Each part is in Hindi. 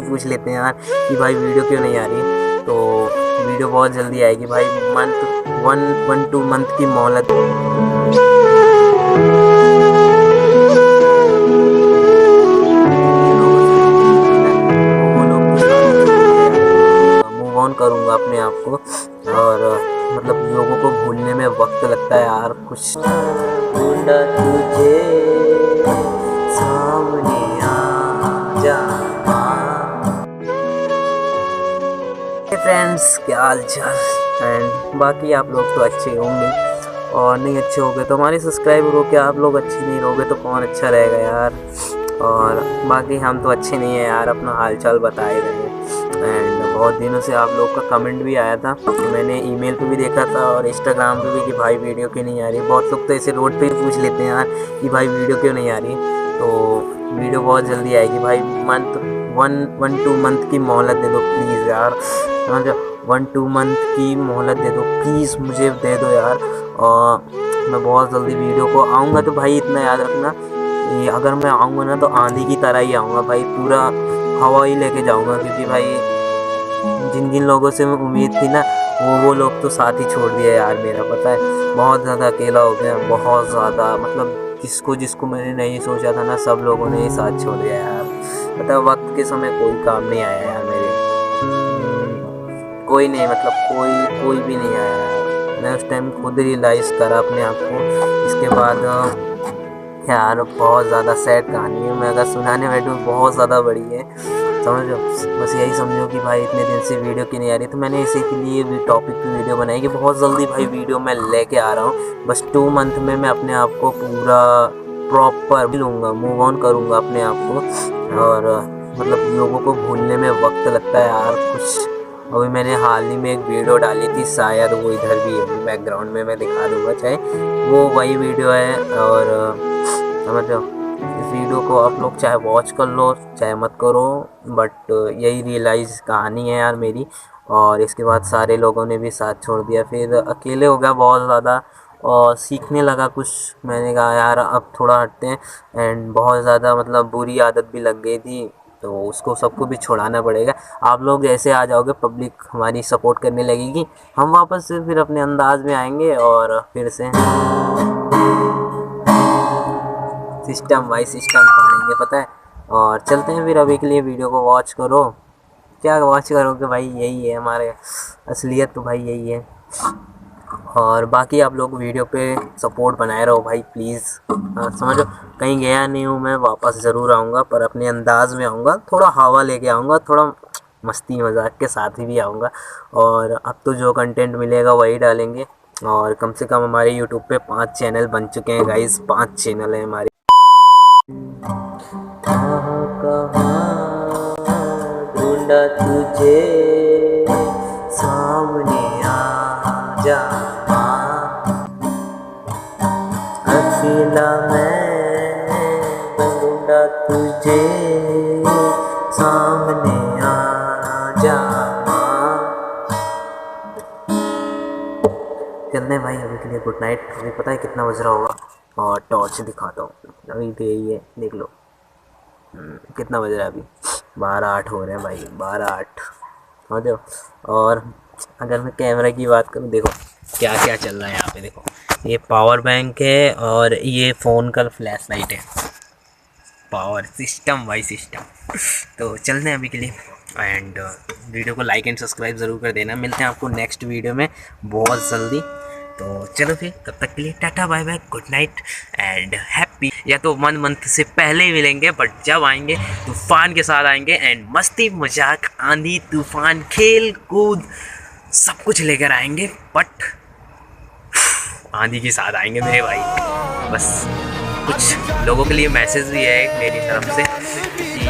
पूछ लेते हैं यार कि भाई वीडियो क्यों नहीं आ रही। तो वीडियो बहुत जल्दी आएगी भाई, मंथ 1-2 मंथ की मोहलत। मूव ऑन करूँगा अपने आप को, और मतलब लोगों को भूलने में वक्त लगता है यार। कुछ ढूंढा तुझे सामने आ जा। फ्रेंड्स क्या हाल चाल, एंड बाकी आप लोग तो अच्छे होंगे, और नहीं अच्छे हो गए तो हमारे सब्सक्राइबर हो, क्या आप लोग अच्छे नहीं रहोगे तो कौन अच्छा रहेगा यार। और बाकी हम तो अच्छे नहीं हैं यार, अपना हालचाल बताए रहे हैं। एंड बहुत दिनों से आप लोग का कमेंट भी आया था, मैंने ईमेल पे भी देखा था और इंस्टाग्राम पे भी कि भाई वीडियो क्यों नहीं आ रही। बहुत लोग तो ऐसे रोड पे ही पूछ लेते हैं यार कि भाई वीडियो क्यों नहीं आ रही। तो वीडियो बहुत जल्दी आएगी भाई, मंथ 1-2 मंथ की मोहलत दे दो प्लीज़ यार, समझो। 1-2 मंथ की मोहलत दे दो प्लीज़, मुझे दे दो यार। और मैं बहुत जल्दी वीडियो को आऊँगा। तो भाई इतना याद रखना, ये अगर मैं आऊँगा ना तो आंधी की तरह ही आऊँगा भाई, पूरा हवा ही लेके जाऊँगा। क्योंकि भाई जिन जिन लोगों से मैं उम्मीद थी ना, वो लोग तो साथ ही छोड़ दिया यार मेरा, पता है। बहुत ज़्यादा अकेला हो गया, बहुत ज़्यादा, मतलब जिसको जिसको मैंने नहीं सोचा था ना, सब लोगों ने ही साथ छोड़ दिया यार। पता है वक्त के समय कोई काम नहीं आया यार मेरे, कोई नहीं, मतलब कोई भी नहीं आया यार। मैं उस टाइम खुद रियलाइज़ करा अपने आप को। इसके बाद यार बहुत ज़्यादा सैड कहानी है, मैं अगर सुनाने बैठूँ बहुत ज़्यादा बड़ी है, समझो। बस यही समझो कि भाई इतने दिन से वीडियो क्यों नहीं आ रही। तो मैंने इसी के लिए भी टॉपिक पे वीडियो बनाई कि बहुत जल्दी भाई वीडियो मैं लेके आ रहा हूँ। बस 2 मंथ में मैं अपने आप को पूरा प्रॉपर लूँगा, मूव ऑन करूँगा अपने आप को। और मतलब लोगों को भूलने में वक्त लगता है यार। कुछ अभी मैंने हाल ही में एक वीडियो डाली थी, शायद वो इधर भी है बैकग्राउंड में, मैं दिखा दूँगा चाहे, वो वही वीडियो है। और समझो, इस वीडियो को आप लोग चाहे वॉच कर लो चाहे मत करो, बट यही रियलाइज़ कहानी है यार मेरी। और इसके बाद सारे लोगों ने भी साथ छोड़ दिया, फिर अकेले हो गया बहुत ज़्यादा, और सीखने लगा कुछ। मैंने कहा यार अब थोड़ा हटते हैं। एंड बहुत ज़्यादा मतलब बुरी आदत भी लग गई थी, तो उसको सबको भी छुड़ाना पड़ेगा। आप लोग जैसे आ जाओगे, पब्लिक हमारी सपोर्ट करने लगेगी, हम वापस से फिर अपने अंदाज में आएंगे और फिर से सिस्टम बाई सिस्टम पढ़ेंगे, पता है। और चलते हैं फिर, अभी के लिए वीडियो को वॉच करो। क्या वॉच करोगे भाई, यही है हमारे असलियत, तो भाई यही है। और बाकी आप लोग वीडियो पे सपोर्ट बनाए रहो भाई प्लीज़। समझो, कहीं गया नहीं हूँ मैं, वापस ज़रूर आऊँगा, पर अपने अंदाज में आऊँगा, थोड़ा हवा लेके आऊँगा, थोड़ा मस्ती मजाक के साथ ही भी आऊँगा। और अब तो जो कंटेंट मिलेगा वही डालेंगे। और कम से कम हमारे यूट्यूब पे 5 चैनल बन चुके हैं गाइस, 5 चैनल हैं हमारे। ढूंढा तुझे सामने आ जा, अकेला मैं ढूंढा तुझे सामने आ जा। चलने भाई, अभी के लिए गुड नाइट। अभी पता है कितना बज रहा होगा, और टॉर्च दिखाता हूँ, अभी तो यही है, देख लो कितना बज रहा है अभी। 12:08 हो रहे हैं भाई, 12:08 हो जाओ। और अगर मैं कैमरा की बात करूँ, देखो क्या क्या चल रहा है यहाँ पे। देखो ये पावर बैंक है, और ये फ़ोन का फ्लैश लाइट है, पावर सिस्टम बाई सिस्टम। तो चलते हैं अभी के लिए, एंड वीडियो को लाइक एंड सब्सक्राइब ज़रूर कर देना। मिलते हैं आपको नेक्स्ट वीडियो में बहुत जल्दी। तो चलो फिर, तब तक के लिए tata bye bye, good night and happy. या तो 1 मंथ से पहले ही मिलेंगे, बट जब आएंगे तूफान के साथ आएंगे, एंड मस्ती मजाक आंधी तूफान खेल कूद सब कुछ लेकर आएंगे, बट आंधी के साथ आएंगे मेरे भाई। बस कुछ लोगों के लिए मैसेज भी है मेरी तरफ से कि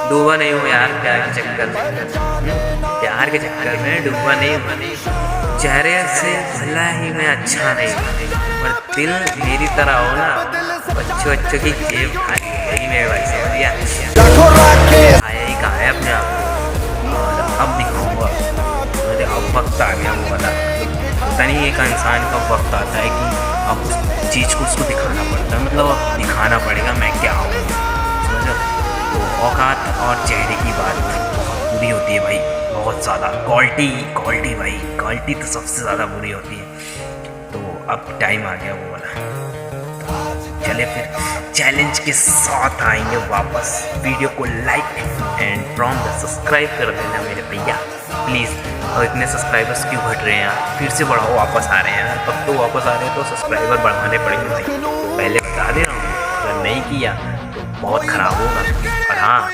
डूबा नहीं हूँ यार प्यार के चक्कर में, प्यार के चक्कर में डूबा नहीं हूँ। चेहरे से भला ही मैं अच्छा नहीं, पर दिल मेरी तरह हो ना, बच्चों बच्चों की जेब खाली यही मेरे भाई से दिया आया ही कहा है अपने आप को। और अब दिखाऊंगा, मुझे अब वक्त आ गया वो वाला। पता नहीं एक इंसान का वक्त आता है कि अब उस चीज़ को उसको दिखाना पड़ता है, मतलब अब दिखाना पड़ेगा मैं क्या हूँ, समझो। तो औकात और चेहरे की बात होती है भाई, बहुत ज़्यादा। क्वालिटी भाई, क्वालिटी तो सबसे ज़्यादा बुरी होती है। तो अब टाइम आ गया वो वाला। चले फिर चैलेंज के साथ आएंगे वापस। वीडियो को like and from the subscribe कर देना मेरे भैया प्लीज़। और इतने सब्सक्राइबर्स क्यों घट रहे हैं यार, फिर से बढ़ाओ, वापस आ रहे हैं यार। अब तो वापस आ रहे हैं तो सब्सक्राइबर बढ़ाने पड़ेंगे भाई। पहले बता दे रहा हूँ, अगर नहीं किया तो बहुत ख़राब होगा। और हाँ,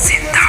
जिंदा